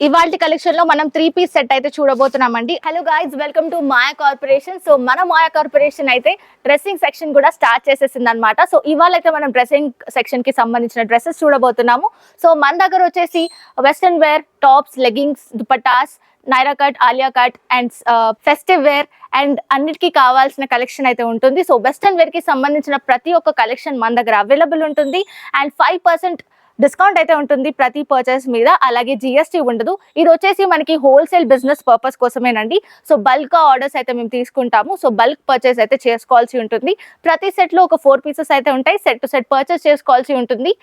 ఇవాల్టి కలెక్షన్ లో మనం 3 పీస్ సెట్ అయితే చూడబోతున్నామండి. Hello guys, welcome to Maya corporation. So మన మాయా కార్పొరేషన్ అయితే డ్రెస్సింగ్ సెక్షన్ కూడా స్టార్ట్ చేసేసింది అనమాట. సో ఇవాళ అయితే మనం డ్రెస్సింగ్ సెక్షన్ కి సంబంధించిన డ్రెస్సెస్ చూడబోతున్నాము. సో మన దగ్గర వచ్చేసి western wear, tops, leggings, dupattas, Naira cut, Alia cut and festive wear and అన్నిటికీ కావాల్సిన కలెక్షన్ అయితే ఉంటుంది. సో వెస్టర్న్ వేర్ కి సంబంధించిన ప్రతి ఒక్క కలెక్షన్ మన దగ్గర అవైలబుల్ ఉంటుంది. అండ్ 5% డిస్కౌంట్ అయితే ఉంటుంది ప్రతి పర్చేస్ మీద. అలాగే జిఎస్టీ ఉండదు. ఇది వచ్చేసి మనకి హోల్సేల్ బిజినెస్ పర్పస్ కోసమేనండి. సో బల్క్ ఆర్డర్స్ అయితే మేము తీసుకుంటాము. సో బల్క్ పర్చేస్ అయితే చేసుకోవాల్సి ఉంటుంది. ప్రతి సెట్ లో ఒక 4 పీసెస్ అయితే ఉంటాయి. సెట్ టు సెట్ పర్చేస్ చేసుకోవాల్సి ఉంటుంది.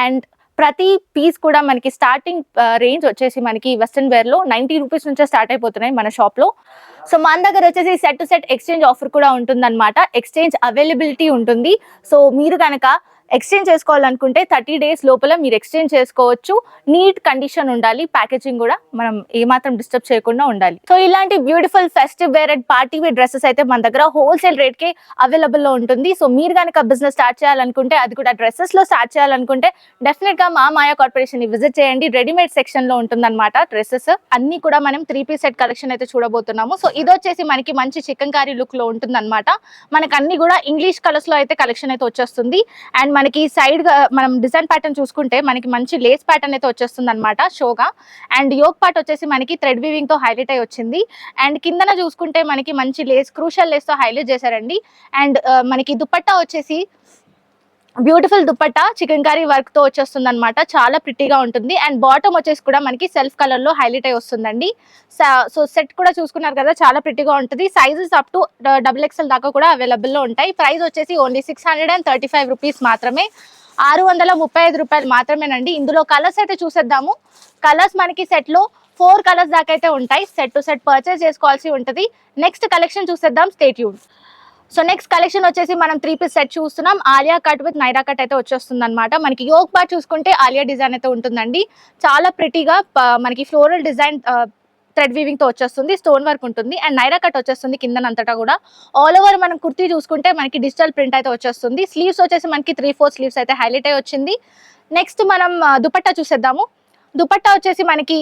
అండ్ ప్రతి పీస్ కూడా మనకి స్టార్టింగ్ రేంజ్ వచ్చేసి మనకి వెస్టర్న్ వేర్ లో 90 రూపీస్ నుంచే స్టార్ట్ అయిపోతున్నాయి మన షాప్ లో. సో మన దగ్గర వచ్చేసి set to set exchange offer కూడా ఉంటుంది అనమాట. ఎక్స్చేంజ్ అవైలబిలిటీ ఉంటుంది. సో మీరు కనుక ఎక్స్చేంజ్ చేసుకోవాలనుకుంటే 30 days లోపల మీరు ఎక్స్చేంజ్ చేసుకోవచ్చు. నీట్ కండిషన్ ఉండాలి. ప్యాకేజింగ్ కూడా మనం ఏమాత్రం డిస్టర్బ్ చేయకుండా ఉండాలి. సో ఇలాంటి beautiful festive wear and party wear dresses అయితే మన దగ్గర హోల్సేల్ రేట్ కి అవైలబుల్ లో ఉంటుంది. సో మీరు కనుక బిజినెస్ స్టార్ట్ చేయాలనుకుంటే, అది కూడా డ్రెస్సెస్ లో స్టార్ట్ చేయాలనుకుంటే డెఫినెట్ గా మా మాయా కార్పొరేషన్ ని విజిట్ చేయండి. రెడీమేడ్ సెక్షన్ లో ఉంటుంది అనమాట డ్రెస్సెస్ అన్ని కూడా. మనం 3 పీస్ సెట్ కలెక్షన్ అయితే చూడబోతున్నాము. సో ఇది వచ్చేసి మనకి మంచి చికెన్ కారీ లుక్ లో ఉంటుంది అనమాట. మనకి అన్ని కూడా ఇంగ్లీష్ కలర్స్ లో అయితే కలెక్షన్ అయితే వచ్చేస్తుంది. అండ్ మనకి సైడ్ గా మనం డిజైన్ ప్యాటర్న్ చూసుకుంటే మనకి మంచి లేస్ ప్యాటర్న్ అయితే వచ్చేస్తుంది అనమాట షోగా. అండ్ యోక్ పార్ట్ వచ్చేసి మనకి థ్రెడ్ వీవింగ్ తో హైలైట్ అయి వచ్చింది. అండ్ కిందన చూసుకుంటే మనకి మంచి లేస్, క్రూషల్ లేస్ తో హైలైట్ చేశారండి. అండ్ మనకి దుపట్టా వచ్చేసి beautiful dupatta chicken curry work తో వచ్చేస్తుంది అనమాట. చాలా ప్రిటీగా ఉంటుంది. అండ్ బాటమ్ వచ్చేసి కూడా మనకి సెల్ఫ్ కలర్ లో హైలైట్ అయి వస్తుందండి. సో సెట్ కూడా చూసుకున్నారు కదా, చాలా ప్రిటీగా ఉంటుంది. సైజెస్ అప్ టు XXL దాకా కూడా అవైలబుల్ లో ఉంటాయి. ప్రైస్ వచ్చేసి ఓన్లీ 635 రూపీస్ మాత్రమే, 635 రూపాయలు మాత్రమేనండి. ఇందులో కలర్స్ అయితే చూసేద్దాము. కలర్స్ మనకి సెట్ లో 4 కలర్స్ దాకా అయితే ఉంటాయి. సెట్ టు సెట్ పర్చేస్ చేసుకోవాల్సి ఉంటుంది. నెక్స్ట్ కలెక్షన్ చూసేద్దాం. Stay tune. So next collection వచ్చేసి మనం 3 పీస్ సెట్ చూస్తున్నాం. Alia cut with Naira cut అయితే వచ్చేస్తుంది అనమాట. మనకి యోక్ పార్ట్ చూసుకుంటే ఆలియా డిజైన్ అయితే ఉంటుందండి. చాలా ప్రిటీగా మనకి ఫ్లోరల్ డిజైన్ థ్రెడ్ వీవింగ్ తో వచ్చేస్తుంది. స్టోన్ వర్క్ ఉంటుంది. అండ్ నైరా కట్ వచ్చేస్తుంది కిందనంతటా కూడా. ఆల్ ఓవర్ మనం కుర్తీ చూసుకుంటే మనకి డిజిటల్ ప్రింట్ అయితే వచ్చేస్తుంది. స్లీవ్స్ వచ్చేసి మనకి 3/4 స్లీవ్స్ అయితే హైలైట్ అయి వచ్చింది. నెక్స్ట్ మనం దుపట్టా చూసేద్దాము. దుపట్టా వచ్చేసి మనకి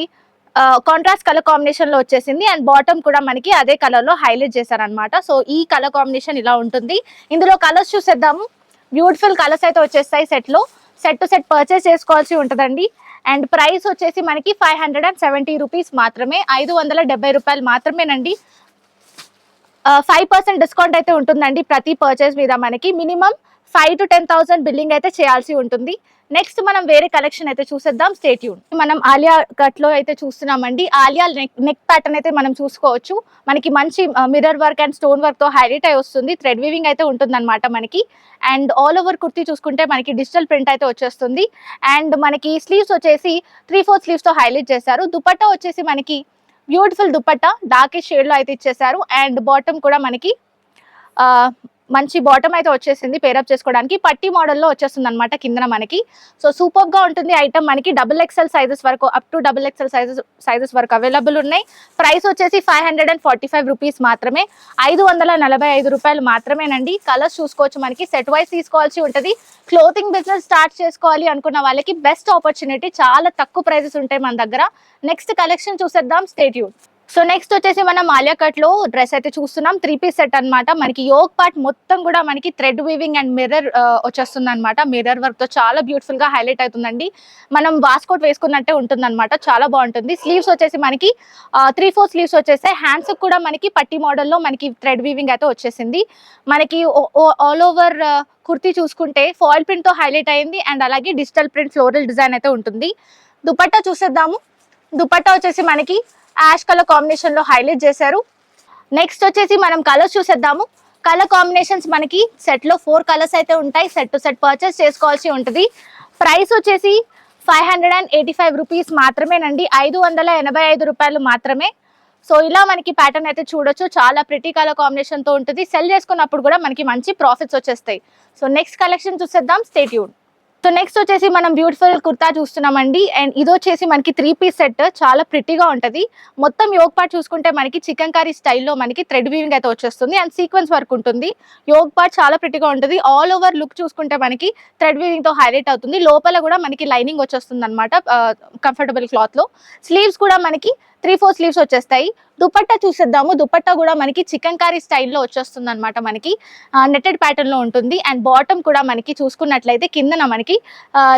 కాంట్రాస్ట్ కలర్ కాంబినేషన్ లో వచ్చేసింది. అండ్ బాటమ్ కూడా మనకి అదే కలర్ లో హైలైట్ చేశారనమాట. సో ఈ కలర్ కాంబినేషన్ ఇలా ఉంటుంది. ఇందులో కలర్స్ చూసేద్దాము. బ్యూటిఫుల్ కలర్స్ అయితే వచ్చేస్తాయి సెట్ లో. సెట్ టు సెట్ పర్చేస్ చేసుకోవాల్సి ఉంటుందండి. అండ్ ప్రైస్ వచ్చేసి మనకి 570 రూపీస్ మాత్రమే, 570 రూపాయలు మాత్రమేనండి. 5% డిస్కౌంట్ అయితే ఉంటుందండి ప్రతి పర్చేస్ మీద. మనకి మినిమం 5,000 to 10,000 బిల్లింగ్ అయితే చేయాల్సి ఉంటుంది. నెక్స్ట్ మనం వేరే కలెక్షన్ అయితే చూసేద్దాం. Stay tune. మనం ఆలియా కట్ లో అయితే చూస్తున్నామండి. ఆలియా నెక్ ప్యాటర్న్ అయితే మనం చూసుకోవచ్చు. మనకి మంచి mirror work and stone work తో హైలైట్ అయి వస్తుంది. థ్రెడ్ వీవింగ్ అయితే ఉంటుంది అనమాట మనకి. అండ్ ఆల్ ఓవర్ కుర్తీ చూసుకుంటే మనకి డిజిటల్ ప్రింట్ అయితే వచ్చేస్తుంది. అండ్ మనకి స్లీవ్స్ వచ్చేసి 3/4 స్లీవ్స్ తో హైలైట్ చేశారు. దుపట్టా వచ్చేసి మనకి బ్యూటిఫుల్ దుపట్టా డార్కిష్ షేడ్ లో అయితే ఇచ్చేసారు. అండ్ బాటమ్ కూడా మనకి మంచి బాటమ్ అయితే వచ్చేసింది పేరప్ చేసుకోవడానికి. పట్టి మోడల్లో వచ్చేస్తుంది అనమాట కిందన మనకి. సో సూపర్ గా ఉంటుంది ఐటమ్. మనకి XXL సైజెస్ వరకు, అప్ టు XXL సైజెస్ వరకు అవైలబుల్ ఉన్నాయి. ప్రైస్ వచ్చేసి 545 రూపీస్ మాత్రమే, 545 రూపాయలు మాత్రమేనండి. కలర్స్ చూసుకోవచ్చు. మనకి సెట్ వైజ్ తీసుకోవాల్సి ఉంటుంది. క్లోతింగ్ బిజినెస్ స్టార్ట్ చేసుకోవాలి అనుకున్న వాళ్ళకి బెస్ట్ ఆపర్చునిటీ. చాలా తక్కువ ప్రైజెస్ ఉంటాయి మన దగ్గర. నెక్స్ట్ కలెక్షన్ చూసేద్దాం. Stay tune. సో నెక్స్ట్ వచ్చేసి మనం ఆలియా కట్ లో డ్రెస్ అయితే చూస్తున్నాం. 3 పీస్ సెట్ అనమాట. మనకి యోక్ పార్ట్ మొత్తం కూడా మనకి థ్రెడ్ వీవింగ్ అండ్ మిర్రర్ వచ్చేస్తుంది అనమాట. మిర్రర్ వర్క్ తో చాలా బ్యూటిఫుల్ గా హైలైట్ అవుతుందండి. మనం వాస్కోట్ వేసుకున్నట్టే ఉంటుంది అనమాట. చాలా బాగుంటుంది. స్లీవ్స్ వచ్చేసి మనకి 3/4 స్లీవ్స్ వచ్చేసాయి. హ్యాండ్స్ కూడా మనకి పట్టి మోడల్లో మనకి థ్రెడ్ వీవింగ్ అయితే వచ్చేసింది. మనకి ఆల్ ఓవర్ కుర్తీ చూసుకుంటే ఫాయిల్ ప్రింట్ తో హైలైట్ అయింది. అండ్ అలాగే డిజిటల్ ప్రింట్ ఫ్లోరల్ డిజైన్ అయితే ఉంటుంది. దుపట్టా చూసేద్దాము. దుపట్టా వచ్చేసి మనకి యాష్ కలర్ కాంబినేషన్ లో హైలైట్ చేశారు. నెక్స్ట్ వచ్చేసి మనం కలర్స్ చూసేద్దాము. కలర్ కాంబినేషన్స్ మనకి సెట్ లో 4 కలర్స్ అయితే ఉంటాయి. సెట్ టు సెట్ పర్చేస్ చేసుకోవాల్సి ఉంటుంది. ప్రైస్ వచ్చేసి 585 రూపీస్ మాత్రమేనండి, 585 రూపాయలు మాత్రమే. సో ఇలా మనకి ప్యాటర్న్ అయితే చూడొచ్చు. చాలా ప్రిటీ కలర్ కాంబినేషన్ తో ఉంటుంది. సెల్ చేసుకున్నప్పుడు కూడా మనకి మంచి ప్రాఫిట్స్ వచ్చేస్తాయి. సో నెక్స్ట్ కలెక్షన్ చూసేద్దాం. Stay tune. సో నెక్స్ట్ వచ్చేసి మనం బ్యూటిఫుల్ కుర్తా చూస్తున్నామండి. అండ్ ఇది వచ్చేసి మనకి 3 పీస్ సెట్, చాలా ప్రిటీగా ఉంటది. మొత్తం యోగ్ పార్ట్ చూసుకుంటే మనకి చికెన్ కర్రీ స్టైల్లో మనకి థ్రెడ్ వీవింగ్ అయితే వచ్చేస్తుంది అండ్ సీక్వెన్స్ వర్క్ ఉంటుంది. యోగ్ పార్ట్ చాలా ప్రిటీగా ఉంటుంది. ఆల్ ఓవర్ లుక్ చూసుకుంటే మనకి థ్రెడ్ వీవింగ్ తో హైలైట్ అవుతుంది. లోపల కూడా మనకి లైనింగ్ వచ్చేస్తుంది అనమాట కంఫర్టబుల్ క్లాత్ లో. స్లీవ్స్ కూడా మనకి 3-4 స్లీవ్స్ వచ్చేస్తాయి. దుపట్టా చూసేద్దాము. దుపట్టా కూడా మనకి చికెన్ కర్రీ స్టైల్లో వచ్చేస్తుంది అనమాట. మనకి నెట్టెడ్ ప్యాటర్న్ లో ఉంటుంది. అండ్ బాటమ్ కూడా మనకి చూసుకున్నట్లయితే కిందన మనకి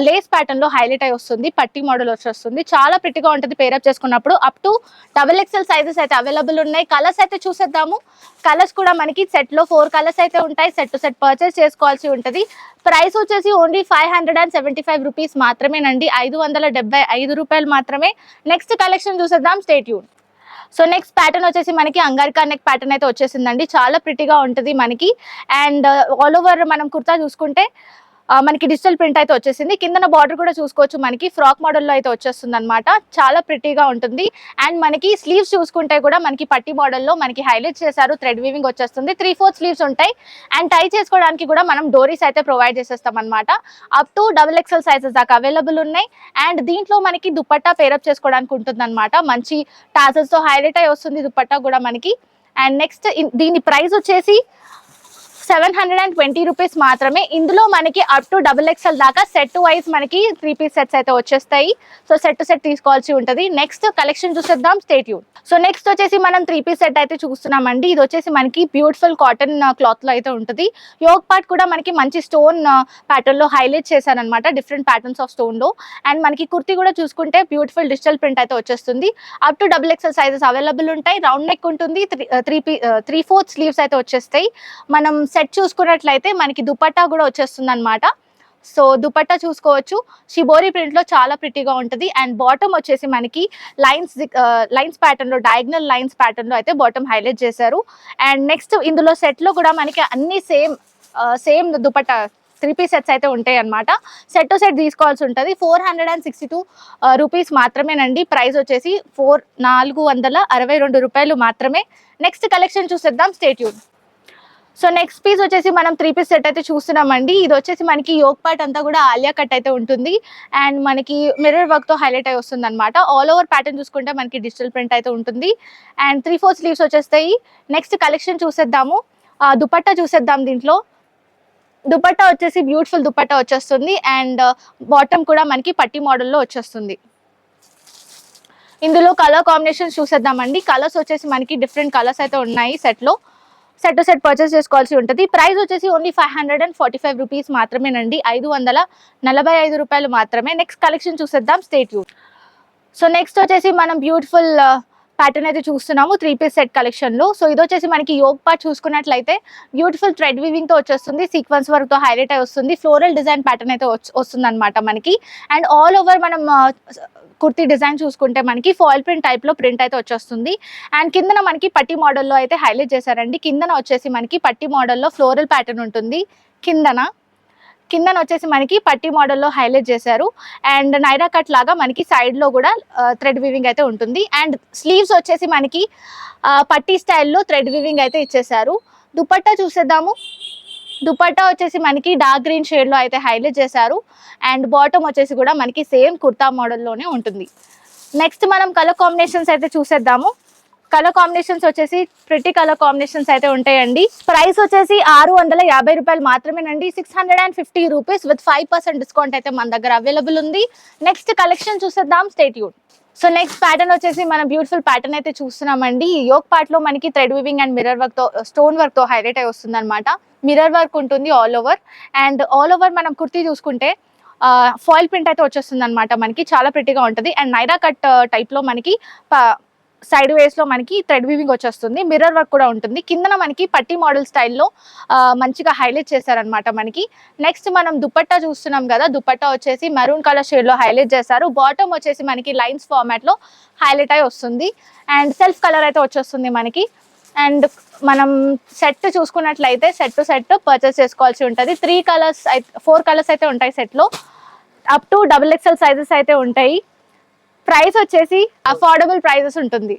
లేస్ ప్యాటర్న్ లో హైలైట్ అయి వస్తుంది. పట్టీ మోడల్ వచ్చేస్తుంది. చాలా ప్రిటీగా ఉంటుంది పేరప్ చేసుకున్నప్పుడు. అప్ టు XXL సైజెస్ అయితే అవైలబుల్ ఉన్నాయి. కలర్స్ అయితే చూసేద్దాము. కలర్స్ కూడా మనకి సెట్ లో 4 కలర్స్ అయితే ఉంటాయి. సెట్ టు సెట్ పర్చేస్ చేసుకోవాల్సి ఉంటుంది. ప్రైస్ వచ్చేసి ఓన్లీ 575 రూపీస్ మాత్రమేనండి. 575 రూపాయలు మాత్రమే. నెక్స్ట్ కలెక్షన్ చూసేద్దాం. Stay tune. So next pattern వచ్చేసి మనకి అంగారికా నెక్ ప్యాటర్న్ అయితే వచ్చేసిందండి. చాలా ప్రిటీగా ఉంటుంది మనకి. అండ్ ఆల్ ఓవర్ మనం కుర్తా చూసుకుంటే మనకి డిజిటల్ ప్రింట్ అయితే వచ్చేసింది. కిందన బార్డర్ కూడా చూసుకోవచ్చు. మనకి ఫ్రాక్ మోడల్లో అయితే వచ్చేస్తుంది అనమాట. చాలా ప్రిటీగా ఉంటుంది. అండ్ మనకి స్లీవ్స్ చూసుకుంటే కూడా మనకి పట్టి మోడల్లో మనకి హైలైట్ చేశారు. థ్రెడ్ వీవింగ్ వచ్చేస్తుంది. 3/4 స్లీవ్స్ ఉంటాయి. అండ్ టై చేసుకోవడానికి కూడా మనం డోరీస్ అయితే ప్రొవైడ్ చేసేస్తాం అనమాట. అప్ టు XXL సైజెస్ దాకా అవైలబుల్ ఉన్నాయి. అండ్ దీంట్లో మనకి దుపట్టా పేరప్ చేసుకోవడానికి ఉంటుంది అనమాట. మంచి టాజల్స్ తో హైలైట్ అయి వస్తుంది దుపట్టా కూడా మనకి. అండ్ నెక్స్ట్ దీని ప్రైస్ వచ్చేసి 720 రూపీస్ మాత్రమే. ఇందులో మనకి అప్ టు XXL దాకా సెట్ వైజ్ మనకి 3 పీస్ సెట్స్ అయితే వచ్చేస్తాయి. సో సెట్ టు సెట్ తీసుకోవాల్సి ఉంటుంది. నెక్స్ట్ కలెక్షన్ చూసేద్దాం. Stay tune. సో నెక్స్ట్ వచ్చేసి మనం 3 పీస్ సెట్ అయితే చూస్తున్నామండి. ఇది వచ్చేసి మనకి బ్యూటిఫుల్ కాటన్ క్లాత్ లో అయితే ఉంటుంది. యోగ్ పార్ట్ కూడా మనకి మంచి స్టోన్ ప్యాటర్న్ లో హైలైట్ చేశారనమాట. డిఫరెంట్ ప్యాటర్న్స్ ఆఫ్ స్టోన్ లో. అండ్ మనకి కుర్తీ కూడా చూసుకుంటే బ్యూటిఫుల్ డిజిటల్ ప్రింట్ అయితే వచ్చేస్తుంది. Up to XXL sizes available ఉంటాయి. రౌండ్ నెక్ ఉంటుంది. 3/4 స్లీవ్స్ అయితే వచ్చేస్తాయి. మనం సెట్ చూసుకున్నట్లయితే మనకి దుపట్టా కూడా వచ్చేస్తుంది అనమాట. సో దుపట్టా చూసుకోవచ్చు. షిబోరి ప్రింట్ లో చాలా ప్రిటీగా ఉంటుంది. అండ్ బాటమ్ వచ్చేసి మనకి లైన్స్ ప్యాటర్న్ లో, డయాగ్నల్ లైన్స్ ప్యాటర్న్ లో అయితే బాటమ్ హైలైట్ చేశారు. అండ్ నెక్స్ట్ ఇందులో సెట్ లో కూడా మనకి అన్ని సేమ్ దుపట్టా 3 పీస్ సెట్స్ అయితే ఉంటాయి అనమాట. సెట్ టు సెట్ తీసుకోవాల్సి ఉంటుంది. 462 రూపీస్ మాత్రమేనండి. ప్రైస్ వచ్చేసి 462 రూపాయలు మాత్రమే. నెక్స్ట్ కలెక్షన్ చూసేద్దాం. Stay tune. So next piece వచ్చేసి మనం 3 పీస్ సెట్ అయితే చూస్తున్నామండి. ఇది వచ్చేసి మనకి యోగ్ పార్ట్ అంతా కూడా ఆలియా కట్ అయితే ఉంటుంది. అండ్ మనకి మిర్రర్ వర్క్ తో హైలైట్ అయి వస్తుంది అనమాట. ఆల్ ఓవర్ ప్యాటర్న్ చూసుకుంటే మనకి డిజిటల్ ప్రింట్ అయితే ఉంటుంది. అండ్ 3/4 స్లీవ్స్ వచ్చేస్తాయి. నెక్స్ట్ కలెక్షన్ చూసేద్దాము. దుపట్టా చూసేద్దాం. దీంట్లో దుపట్టా వచ్చేసి బ్యూటిఫుల్ దుపట్టా వచ్చేస్తుంది. అండ్ బాటమ్ కూడా మనకి పట్టి మోడల్లో వచ్చేస్తుంది. ఇందులో కలర్ కాంబినేషన్స్ చూసేద్దామండి. కలర్స్ వచ్చేసి మనకి డిఫరెంట్ కలర్స్ అయితే ఉన్నాయి సెట్ లో. సెట్ టు సెట్ పర్చేస్ చేసుకోవాల్సి ఉంటుంది. ప్రైస్ వచ్చేసి ఓన్లీ 545 రూపీస్ మాత్రమేనండి. 545 రూపాయలు మాత్రమే. నెక్స్ట్ కలెక్షన్ చూసేద్దాం. Stay tune. సో నెక్స్ట్ వచ్చేసి మనం బ్యూటిఫుల్ ప్యాటర్న్ అయితే చూస్తున్నాము 3 పీస్ సెట్ కలెక్షన్ లో. సో ఇది వచ్చేసి మనకి యోగ్ పార్ట్ చూసుకున్నట్లయితే బ్యూటిఫుల్ థ్రెడ్ వీవింగ్ తో వచ్చేస్తుంది. సీక్వెన్స్ వర్క్ తో హైలైట్ అయి వస్తుంది. ఫ్లోరల్ డిజైన్ ప్యాటర్న్ అయితే వస్తుంది అనమాట మనకి. అండ్ ఆల్ ఓవర్ మనం కుర్తీ డిజైన్ చూసుకుంటే మనకి ఫాయిల్ ప్రింట్ టైప్ లో ప్రింట్ అయితే వచ్చేస్తుంది. అండ్ కిందన మనకి పట్టి మోడల్లో అయితే హైలైట్ చేశారండి. కిందన వచ్చేసి మనకి పట్టి మోడల్లో ఫ్లోరల్ ప్యాటర్న్ ఉంటుంది. కిందన వచ్చేసి మనకి పట్టి మోడల్లో హైలైట్ చేశారు. అండ్ నైరా కట్ లాగా మనకి సైడ్ లో కూడా థ్రెడ్ వీవింగ్ అయితే ఉంటుంది. అండ్ స్లీవ్స్ వచ్చేసి మనకి పట్టి స్టైల్లో థ్రెడ్ వీవింగ్ అయితే ఇచ్చేసారు. దుపట్టా చూసేద్దాము. దుపట్టా వచ్చేసి మనకి డార్క్ గ్రీన్ షేడ్ లో అయితే హైలైట్ చేశారు. అండ్ బాటమ్ వచ్చేసి కూడా మనకి సేమ్ కుర్తా మోడల్లోనే ఉంటుంది. నెక్స్ట్ మనం కలర్ కాంబినేషన్స్ అయితే చూసేద్దాము. కలర్ కాంబినేషన్స్ వచ్చేసి ప్రిటీ కలర్ కాంబినేషన్స్ అయితే ఉంటాయండి. ప్రైస్ వచ్చేసి 650 రూపాయలు మాత్రమేనండి. 650 రూపీస్ విత్ 5% డిస్కౌంట్ అయితే మన దగ్గర అవైలబుల్ ఉంది. నెక్స్ట్ కలెక్షన్ చూసేద్దాం. Stay tune. So next pattern వచ్చేసి మనం బ్యూటిఫుల్ ప్యాటర్న్ అయితే చూస్తున్నామండి. యోగ్ పార్ట్ లో మనకి thread weaving and mirror work తో, స్టోన్ వర్క్ తో హైలైట్ అయి వస్తుంది అనమాట. మిర్రర్ వర్క్ ఉంటుంది all over. And all over మనం కుర్తీ చూసుకుంటే ఫాయిల్ ప్రింట్ అయితే వచ్చేస్తుంది అనమాట మనకి. చాలా ప్రిటీగా ఉంటుంది. అండ్ నైరా కట్ టైప్ లో మనకి సైడ్ వేస్ లో మనకి థ్రెడ్ వీవింగ్ వచ్చేస్తుంది. మిర్రర్ వర్క్ కూడా ఉంటుంది. కిందన మనకి పట్టి మోడల్ స్టైల్లో మంచిగా హైలైట్ చేశారనమాట మనకి. నెక్స్ట్ మనం దుపట్టా చూస్తున్నాం కదా. దుపట్టా వచ్చేసి మెరూన్ కలర్ షేడ్ లో హైలైట్ చేశారు. బాటమ్ వచ్చేసి మనకి లైన్స్ ఫార్మాట్ లో హైలైట్ అయి వస్తుంది. అండ్ సెల్ఫ్ కలర్ అయితే వచ్చేస్తుంది మనకి. అండ్ మనం సెట్ చూసుకున్నట్లయితే సెట్ టు సెట్ పర్చేస్ చేసుకోవాల్సి ఉంటుంది. 4 కలర్స్ అయితే ఉంటాయి సెట్ లో. అప్ టు XXL సైజెస్ అయితే ఉంటాయి. ప్రైస్ వచ్చేసి అఫోర్డబుల్ ప్రైజెస్ ఉంటుంది.